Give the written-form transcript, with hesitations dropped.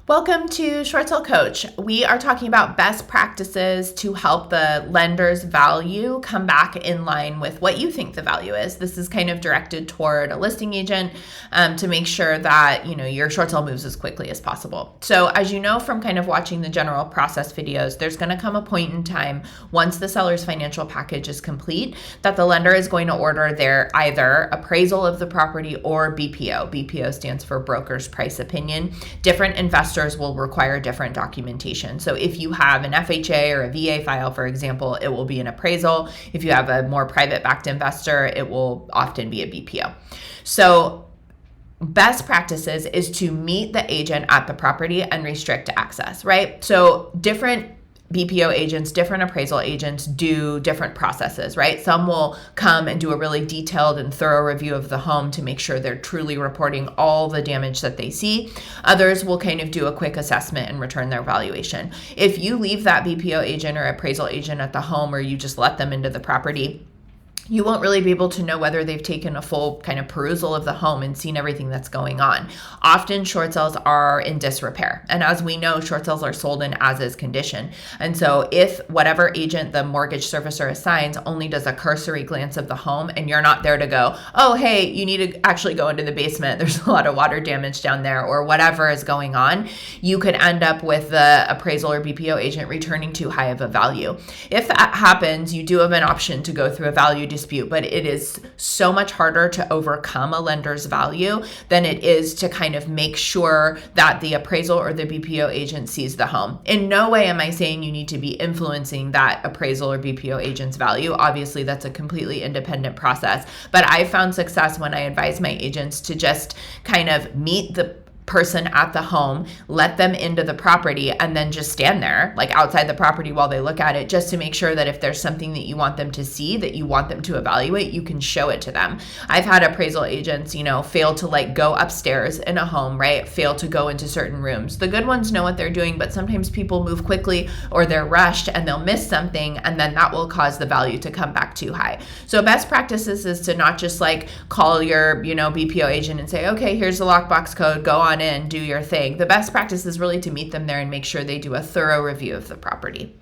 Welcome to Short Sale Coach. We are talking about best practices to help the lender's value come back in line with what you think the value is. This is kind of directed toward a listing agent to make sure that your short sale moves as quickly as possible. So as you know from kind of watching the general process videos, there's going to come a point in time once the seller's financial package is complete that the lender is going to order their either appraisal of the property or BPO. BPO stands for Broker's Price Opinion. Different investors will require different documentation. So if you have an FHA or a VA file, for example, it will be an appraisal. If you have a more private backed investor, it will often be a BPO. So best practices is to meet the agent at the property and restrict access, right? So different BPO agents, different appraisal agents do different processes, right? Some will come and do a really detailed and thorough review of the home to make sure they're truly reporting all the damage that they see. Others will kind of do a quick assessment and return their valuation. If you leave that BPO agent or appraisal agent at the home, or you just let them into the property, you won't really be able to know whether they've taken a full kind of perusal of the home and seen everything that's going on. Often short sales are in disrepair. And as we know, short sales are sold in as-is condition. And so if whatever agent the mortgage servicer assigns only does a cursory glance of the home and you're not there to go, oh, hey, you need to actually go into the basement, there's a lot of water damage down there, or whatever is going on, you could end up with the appraisal or BPO agent returning too high of a value. If that happens, you do have an option to go through a value dispute, but it is so much harder to overcome a lender's value than it is to kind of make sure that the appraisal or the BPO agent sees the home. In no way am I saying you need to be influencing that appraisal or BPO agent's value. Obviously, that's a completely independent process, but I found success when I advise my agents to just kind of meet the person at the home, let them into the property, and then just stand there like outside the property while they look at it, just to make sure that if there's something that you want them to see, that you want them to evaluate, you can show it to them. I've had appraisal agents, fail to go upstairs in a home, right? Fail to go into certain rooms. The good ones know what they're doing, but sometimes people move quickly or they're rushed and they'll miss something, and then that will cause the value to come back too high. So best practices is to not just call your, BPO agent and say, okay, here's the lockbox code, go on in, do your thing. The best practice is really to meet them there and make sure they do a thorough review of the property.